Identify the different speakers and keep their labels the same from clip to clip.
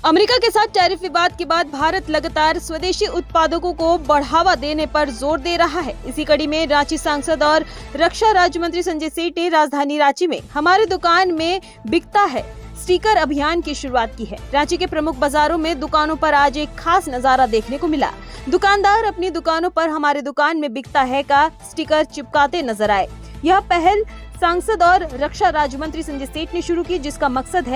Speaker 1: America के साथ tariff विवाद के बाद भारत लगातार स्वदेशी उत्पादकों को बढ़ावा देने पर जोर दे रहा है। इसी कड़ी में रांची सांसद और रक्षा राज्य मंत्री संजय सेठ ने राजधानी रांची में हमारे दुकान में बिकता है स्टिकर अभियान की शुरुआत की है। रांची के प्रमुख बाजारों में दुकानों पर आज एक खास नजारा देखने को मिला। दुकानदार अपनी दुकानों पर हमारे दुकान में बिकता है का स्टिकर चिपकाते नजर आए। यह पहल सांसद और रक्षा राज्य मंत्री संजय सेठ ने शुरू की, जिसका मकसद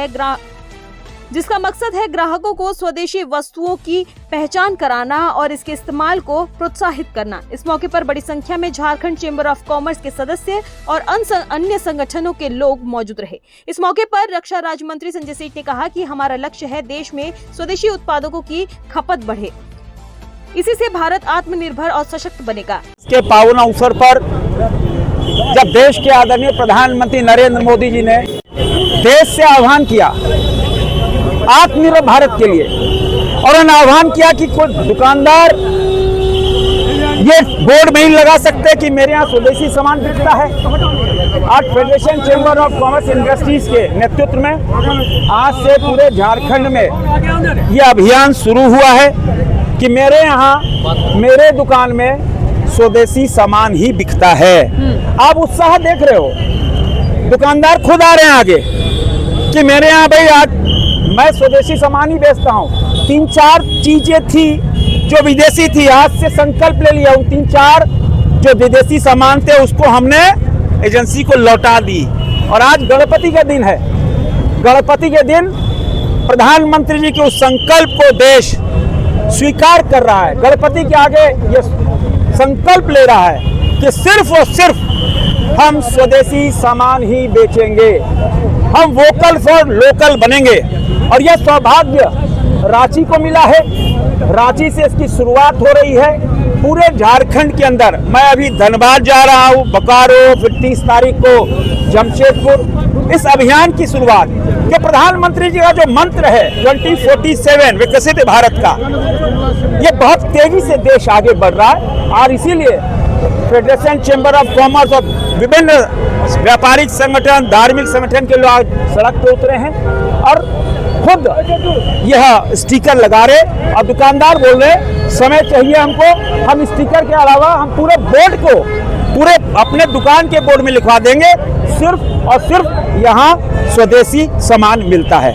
Speaker 1: है ग्राहकों को स्वदेशी वस्तुओं की पहचान कराना और इसके इस्तेमाल को प्रोत्साहित करना। इस मौके पर बड़ी संख्या में झारखंड चेंबर ऑफ कॉमर्स के सदस्य और अन्य संगठनों के लोग मौजूद रहे। इस मौके पर रक्षा राज्य मंत्री संजय सेठ ने कहा कि हमारा लक्ष्य है देश में स्वदेशी उत्पादकों की खपत बढ़े, इसी से भारत आत्मनिर्भर और सशक्त बनेगा।
Speaker 2: इसके पावन अवसर पर जब देश के आदरणीय प्रधानमंत्री नरेंद्र मोदी जी ने देश से आह्वान किया आत्मनिर्भर भारत के लिए, और उन्होंने आह्वान किया कि कोई दुकानदार ये बोर्ड नहीं लगा सकते कि मेरे यहाँ स्वदेशी सामान बिकता है। आज federation chamber of commerce industries के नेतृत्व में आज से पूरे झारखंड में ये अभियान शुरू हुआ है कि मेरे यहाँ मेरे दुकान में स्वदेशी सामान ही बिकता है। आप उत्साह देख रहे हो, दुकानदार खुद आ रहे हैं आगे कि मेरे यहाँ भाई आज मैं स्वदेशी सामान ही बेचता हूँ। 3-4 चीजें थी जो विदेशी थी, आज से संकल्प ले लिया हूँ 3-4 जो विदेशी सामान थे उसको हमने एजेंसी को लौटा दी। और आज गणपति का दिन है, गणपति के दिन प्रधानमंत्री जी के उस संकल्प को देश स्वीकार कर रहा है। गणपति के आगे ये संकल्प ले रहा है कि सिर्फ और सिर्फ हम स्वदेशी सामान ही बेचेंगे, हम वोकल फॉर लोकल बनेंगे। और यह सौभाग्य रांची को मिला है, रांची से इसकी शुरुआत हो रही है पूरे झारखंड के अंदर। मैं अभी धनबाद जा रहा हूँ, बोकारो, फिर 30 तारीख को जमशेदपुर। इस अभियान की शुरुआत कि प्रधानमंत्री जी का जो मंत्र है 2047 विकसित भारत का, ये बहुत तेजी से देश आगे बढ़ रहा है। और इसीलिए फेडरेशन चेंबर ऑफ कॉमर्स और विभिन्न व्यापारिक संगठन, धार्मिक संगठन के लोग सड़क पे उतरे हैं और खुद यह स्टिकर लगा रहे। और दुकानदार बोल रहे समय चाहिए हमको, हम स्टिकर के अलावा हम पूरे बोर्ड को पूरे अपने दुकान के बोर्ड में लिखवा देंगे, सिर्फ और सिर्फ यहाँ स्वदेशी सामान मिलता है।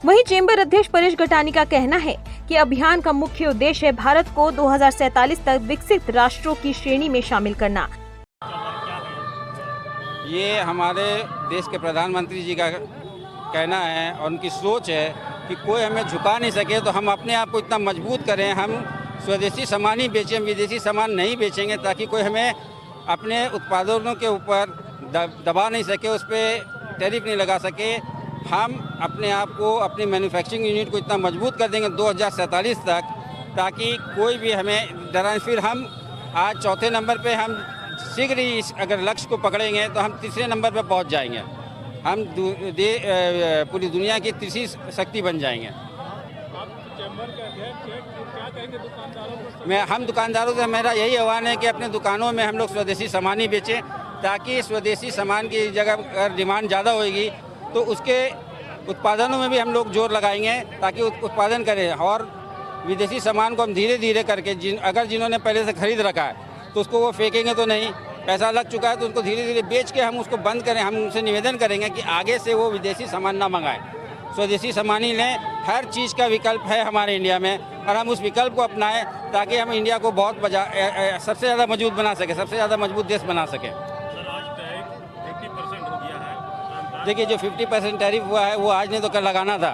Speaker 1: वहीं चेंबर अध्यक्ष परेश गटानी का कहना है कि अभियान का मुख्य उद्देश्य है भारत को 2047 तक विकसित राष्ट्रों की श्रेणी में शामिल करना।
Speaker 3: ये हमारे देश के प्रधानमंत्री जी का कहना है और उनकी सोच है कि कोई हमें झुका नहीं सके, तो हम अपने आप को इतना मजबूत करें, हम स्वदेशी सामान ही बेचें, विदेशी सामान नहीं बेचेंगे, ताकि कोई हमें अपने उत्पादनों के ऊपर दबा नहीं सके, उस पर टैरिफ नहीं लगा सके। हम अपने आप को, अपनी मैन्युफैक्चरिंग यूनिट को इतना मजबूत कर देंगे 2047 तक, ताकि कोई भी हमें डरा। फिर हम आज चौथे नंबर पे हम शीघ्र ही अगर लक्ष्य को पकड़ेंगे तो हम तीसरे नंबर पे पहुंच जाएंगे। हम पूरी दुनिया की तीसरी शक्ति बन जाएंगे। हम दुकानदारों से मेरा यही आह्वान है कि अपने दुकानों में हम लोग स्वदेशी सामान ही बेचें, ताकि स्वदेशी सामान की जगह अगर डिमांड ज़्यादा होगी तो उसके उत्पादनों में भी हम लोग जोर लगाएंगे, ताकि उत्पादन करें। और विदेशी सामान को हम धीरे धीरे करके अगर जिन्होंने पहले से खरीद रखा है तो उसको वो फेंकेंगे तो नहीं, पैसा लग चुका है तो उसको धीरे धीरे बेच के हम उसको बंद करें। हम उनसे निवेदन करेंगे कि आगे से वो विदेशी सामान ना मंगाएं, स्वदेशी सामान ही लें। हर चीज़ का विकल्प है हमारे इंडिया में और हम उस विकल्प को अपनाएं, ताकि हम इंडिया को बहुत सबसे ज़्यादा मजबूत बना सके, सबसे ज़्यादा मजबूत देश बना सके। देखिए, जो 50% टैरिफ हुआ है वो आज नहीं तो कल लगाना था।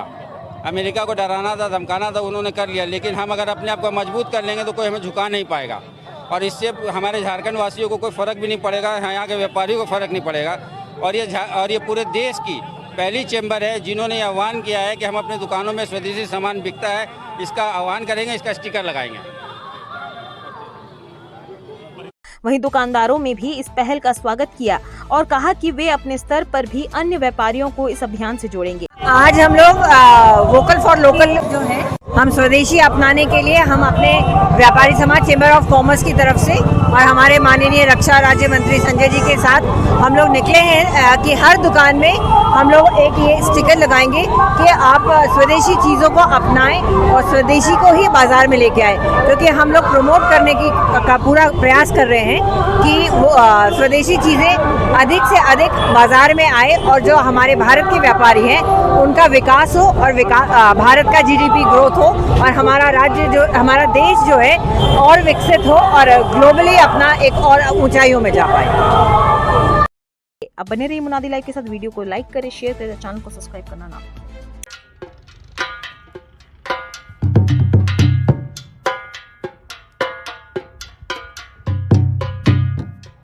Speaker 3: अमेरिका को डराना था, धमकाना था, उन्होंने कर लिया। लेकिन हम अगर अपने आप को मजबूत कर लेंगे तो कोई हमें झुका नहीं पाएगा, और इससे हमारे झारखंड वासियों को कोई फ़र्क भी नहीं पड़ेगा, यहाँ के व्यापारियों को फ़र्क नहीं पड़ेगा। और ये पूरे देश की पहली चेंबर है जिन्होंने आह्वान किया है कि हम अपने दुकानों में स्वदेशी सामान बिकता है, इसका आह्वान करेंगे, इसका स्टिकर लगाएंगे।
Speaker 1: वहीं दुकानदारों में भी इस पहल का स्वागत किया और कहा कि वे अपने स्तर पर भी अन्य व्यापारियों को इस अभियान से जोड़ेंगे।
Speaker 4: आज हम लोग वोकल फॉर लोकल जो है हम स्वदेशी अपनाने के लिए हम अपने व्यापारी समाज चेंबर ऑफ कॉमर्स की तरफ से और हमारे माननीय रक्षा राज्य मंत्री संजय जी के साथ हम लोग निकले हैं कि हर दुकान में हम लोग एक ये स्टिकर लगाएंगे कि आप स्वदेशी चीज़ों को अपनाएं और स्वदेशी को ही बाजार में लेके आए, क्योंकि हम लोग प्रमोट करने का पूरा प्रयास कर रहे हैं कि वो स्वदेशी चीज़ें अधिक से अधिक बाजार में आए और जो हमारे भारत के व्यापारी हैं उनका विकास हो और भारत का जीडीपी ग्रोथ हो और हमारा राज्य जो हमारा देश जो है और विकसित हो और ग्लोबली अपना एक और ऊंचाइयों में जा पाए।
Speaker 1: अब बने रहिए मुनादी लाइव के साथ। वीडियो को लाइक करें, शेयर करें, चैनल को सब्सक्राइब करना ना भूलें।